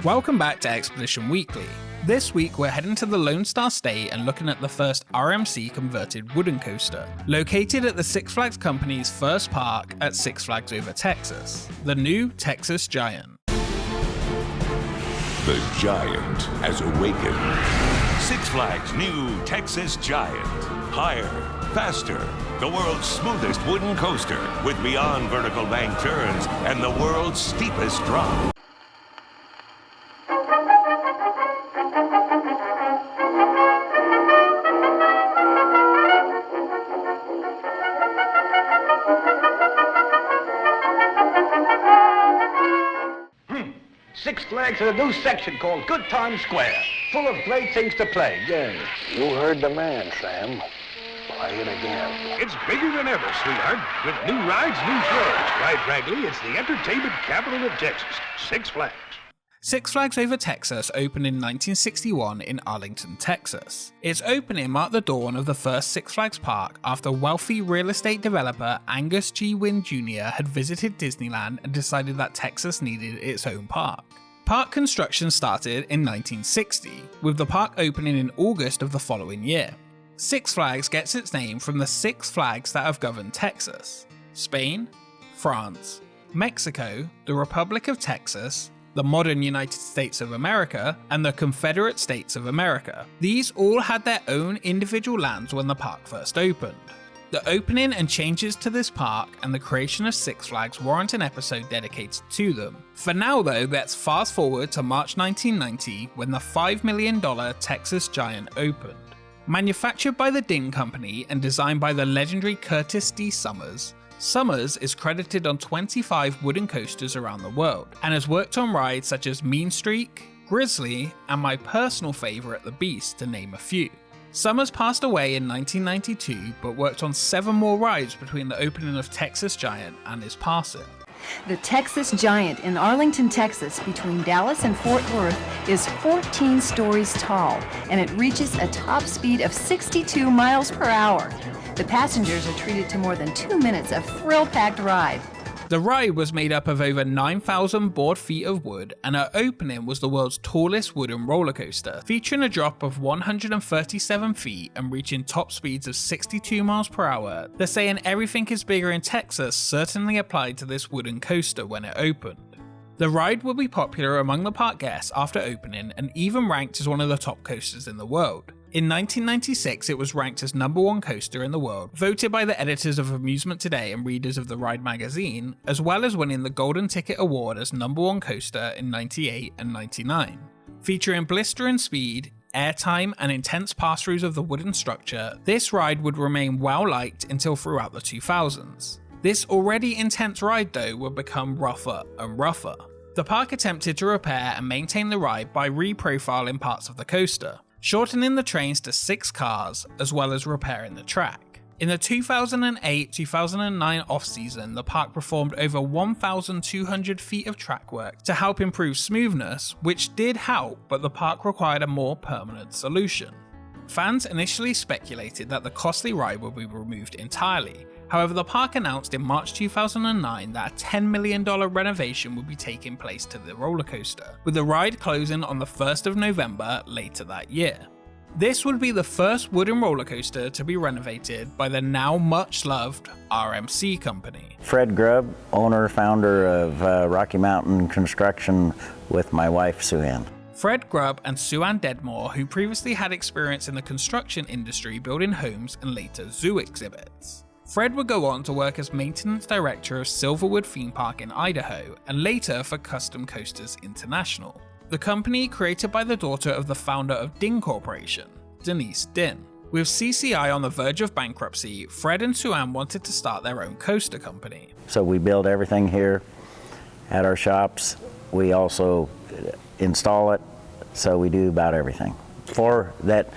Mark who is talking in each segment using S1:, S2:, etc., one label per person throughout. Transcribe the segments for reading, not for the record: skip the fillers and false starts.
S1: Welcome back to Expedition Weekly. This week we're heading to the Lone Star State and looking at the first RMC converted wooden coaster, located at the Six Flags Company's first park at Six Flags Over Texas, the new Texas Giant.
S2: The Giant has awakened.
S3: Six Flags' new Texas Giant. Higher, faster, the world's smoothest wooden coaster with beyond vertical bank turns and the world's steepest drop.
S4: Six Flags has a new section called Good Time Square, full of great things to play.
S5: Yeah, you heard the man, Sam. Play it again.
S6: It's bigger than ever, sweetheart. With new rides, new thrills. Quite frankly, it's the entertainment capital of Texas. Six Flags.
S1: Six Flags Over Texas opened in 1961 in Arlington, Texas. Its opening marked the dawn of the first Six Flags park after wealthy real estate developer Angus G. Wynn Jr. had visited Disneyland and decided that Texas needed its own park. Park construction started in 1960, with the park opening in August of the following year. Six Flags gets its name from the six flags that have governed Texas: Spain, France, Mexico, the Republic of Texas, the modern United States of America, and the Confederate States of America. These all had their own individual lands when the park first opened. The opening and changes to this park and the creation of Six Flags warrant an episode dedicated to them. For now though, let's fast forward to March 1990 when the $5 million Texas Giant opened. Manufactured by the Dinn Company and designed by the legendary Curtis D. Summers, Summers is credited on 25 wooden coasters around the world, and has worked on rides such as Mean Streak, Grizzly, and my personal favourite The Beast, to name a few. Summers passed away in 1992, but worked on 7 more rides between the opening of Texas Giant and his passing.
S7: The Texas Giant in Arlington, Texas, between Dallas and Fort Worth, is 14 stories tall, and it reaches a top speed of 62 miles per hour. The passengers are treated to more than 2 minutes of thrill-packed ride.
S1: The ride was made up of over 9,000 board feet of wood, and her opening was the world's tallest wooden roller coaster, featuring a drop of 137 feet and reaching top speeds of 62 miles per hour. The saying "everything is bigger in Texas" certainly applied to this wooden coaster when it opened. The ride would be popular among the park guests after opening and even ranked as one of the top coasters in the world. In 1996, it was ranked as #1 coaster in the world, voted by the editors of Amusement Today and readers of the Ride magazine, as well as winning the Golden Ticket Award as #1 coaster in 98 and 99. Featuring blistering speed, airtime, and intense pass-throughs of the wooden structure, this ride would remain well-liked until throughout the 2000s. This already intense ride though would become rougher and rougher. The park attempted to repair and maintain the ride by reprofiling parts of the coaster, shortening the trains to 6 cars, as well as repairing the track. In the 2008-2009 off-season, the park performed over 1,200 feet of track work to help improve smoothness, which did help, but the park required a more permanent solution. Fans initially speculated that the costly ride would be removed entirely. However, the park announced in March 2009 that a $10 million renovation would be taking place to the roller coaster, with the ride closing on the 1st of November later that year. This would be the first wooden roller coaster to be renovated by the now much loved RMC company.
S5: Fred Grubb, owner, founder of Rocky Mountain Construction with my wife, Sue Ann.
S1: Fred Grubb and Sue Ann Dedmore, who previously had experience in the construction industry building homes and later zoo exhibits. Fred would go on to work as maintenance director of Silverwood Theme Park in Idaho, and later for Custom Coasters International, the company created by the daughter of the founder of Dinn Corporation, Denise Dinn. With CCI on the verge of bankruptcy, Fred and Sue Ann wanted to start their own coaster company.
S5: So we build everything here at our shops. We also install it, so we do about everything for that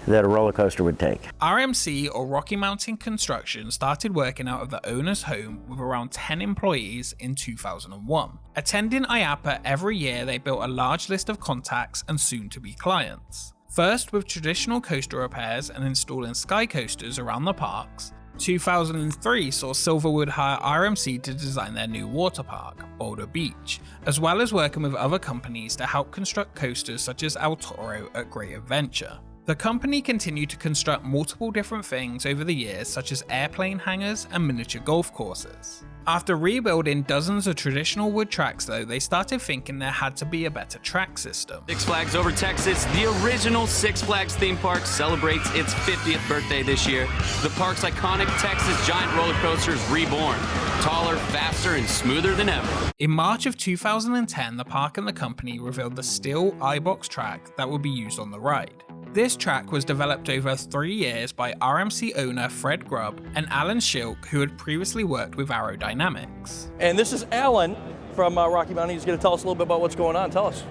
S5: a roller coaster would take.
S1: RMC, or Rocky Mountain Construction, started working out of the owner's home with around 10 employees in 2001. Attending IAAPA every year, they built a large list of contacts and soon-to-be clients. First with traditional coaster repairs and installing sky coasters around the parks, 2003 saw Silverwood hire RMC to design their new water park, Boulder Beach, as well as working with other companies to help construct coasters such as El Toro at Great Adventure. The company continued to construct multiple different things over the years, such as airplane hangars and miniature golf courses. After rebuilding dozens of traditional wood tracks though, they started thinking there had to be a better track system.
S8: Six Flags Over Texas, the original Six Flags theme park, celebrates its 50th birthday this year. The park's iconic Texas giant roller coaster is reborn, taller, faster, and smoother than ever.
S1: In March of 2010, the park and the company revealed the steel iBox track that would be used on the ride. This track was developed over 3 years by RMC owner Fred Grubb and Alan Schilk, who had previously worked with Aerodynamics.
S9: And this is Alan from Rocky Mountain. He's going to tell us a little bit about what's going on. Tell us.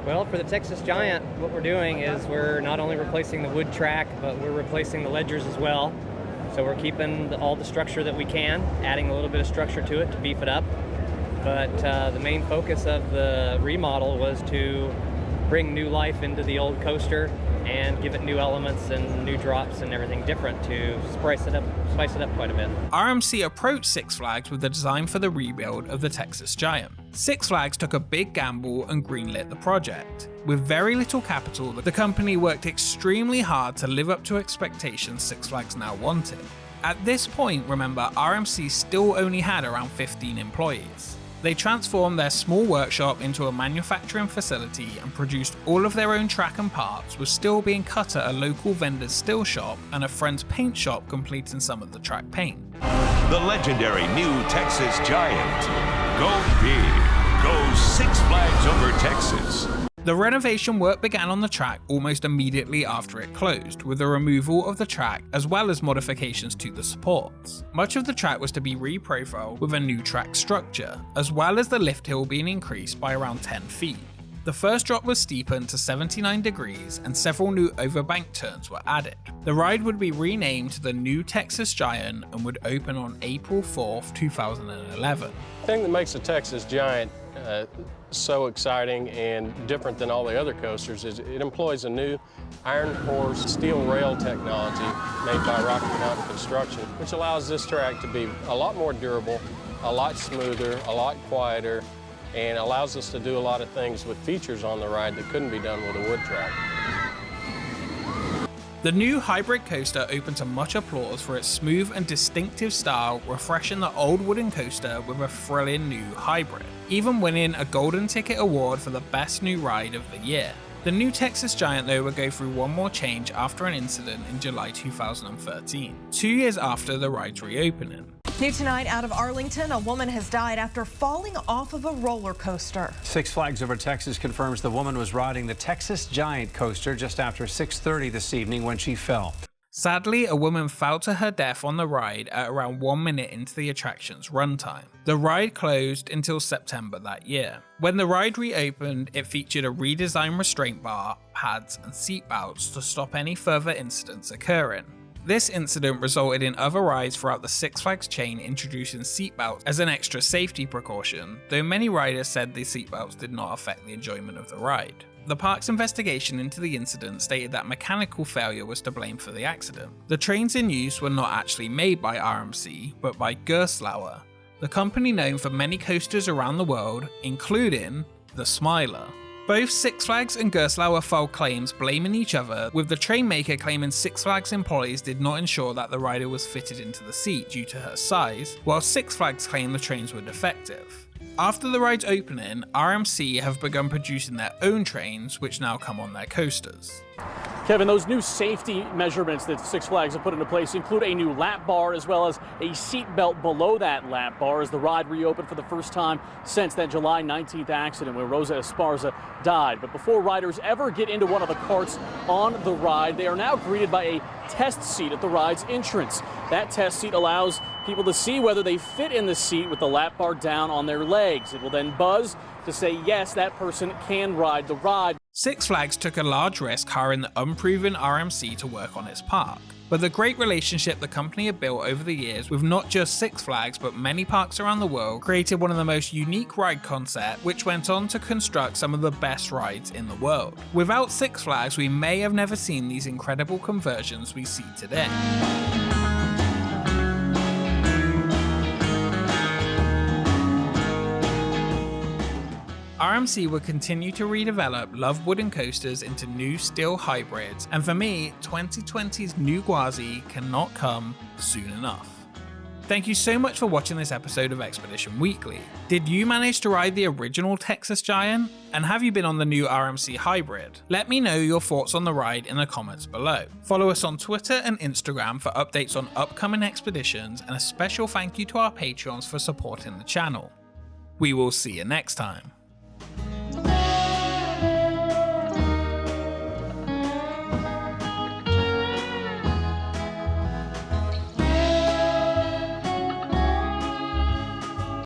S10: Well, for the Texas Giant, what we're doing is we're not only replacing the wood track, but we're replacing the ledgers as well. So we're keeping all the structure that we can, adding a little bit of structure to it to beef it up. But the main focus of the remodel was to bring new life into the old coaster and give it new elements and new drops and everything different to spice it up quite a bit.
S1: RMC approached Six Flags with the design for the rebuild of the Texas Giant. Six Flags took a big gamble and greenlit the project. With very little capital, the company worked extremely hard to live up to expectations Six Flags now wanted. At this point, remember, RMC still only had around 15 employees. They transformed their small workshop into a manufacturing facility and produced all of their own track and parts, with steel being cut at a local vendor's steel shop and a friend's paint shop completing some of the track paint.
S3: The legendary new Texas Giant. Go big. Go Six Flags Over Texas.
S1: The renovation work began on the track almost immediately after it closed, with the removal of the track as well as modifications to the supports. Much of the track was to be reprofiled with a new track structure, as well as the lift hill being increased by around 10 feet. The first drop was steepened to 79 degrees and several new overbank turns were added. The ride would be renamed the New Texas Giant and would open on April 4th, 2011.
S11: The thing that makes the Texas Giant so exciting and different than all the other coasters is it employs a new iron force steel rail technology made by Rocky Mountain Construction, which allows this track to be a lot more durable, a lot smoother, a lot quieter, and allows us to do a lot of things with features on the ride that couldn't be done with a wood track.
S1: The new hybrid coaster opened to much applause for its smooth and distinctive style, refreshing the old wooden coaster with a thrilling new hybrid, even winning a Golden Ticket Award for the best new ride of the year. The new Texas Giant though would go through one more change after an incident in July 2013, 2 years after the ride's reopening.
S12: New tonight out of Arlington, a woman has died after falling off of a roller coaster.
S13: Six Flags Over Texas confirms the woman was riding the Texas Giant coaster just after 6:30 this evening when she fell.
S1: Sadly, a woman fell to her death on the ride at around 1 minute into the attraction's runtime. The ride closed until September that year. When the ride reopened, it featured a redesigned restraint bar, pads, and seat belts to stop any further incidents occurring. This incident resulted in other rides throughout the Six Flags chain introducing seatbelts as an extra safety precaution, though many riders said the seatbelts did not affect the enjoyment of the ride. The park's investigation into the incident stated that mechanical failure was to blame for the accident. The trains in use were not actually made by RMC, but by Gerstlauer, the company known for many coasters around the world, including the Smiler. Both Six Flags and Gerstlauer filed claims blaming each other, with the train maker claiming Six Flags employees did not ensure that the rider was fitted into the seat due to her size, while Six Flags claimed the trains were defective. After the ride's opening, RMC have begun producing their own trains, which now come on their coasters.
S14: Kevin, those new safety measurements that Six Flags have put into place include a new lap bar as well as a seat belt below that lap bar as the ride reopened for the first time since that July 19th accident where Rosa Esparza died. But before riders ever get into one of the carts on the ride, they are now greeted by a test seat at the ride's entrance. That test seat allows people to see whether they fit in the seat with the lap bar down on their legs. It will then buzz to say, yes, that person can ride the ride.
S1: Six Flags took a large risk hiring the unproven RMC to work on its park. But the great relationship the company had built over the years with not just Six Flags but many parks around the world created one of the most unique ride concepts, which went on to construct some of the best rides in the world. Without Six Flags, we may have never seen these incredible conversions we see today. RMC will continue to redevelop loved wooden coasters into new steel hybrids, and for me, 2020's new Gwazi cannot come soon enough. Thank you so much for watching this episode of Expedition Weekly. Did you manage to ride the original Texas Giant? And have you been on the new RMC Hybrid? Let me know your thoughts on the ride in the comments below. Follow us on Twitter and Instagram for updates on upcoming expeditions, and a special thank you to our Patreons for supporting the channel. We will see you next time.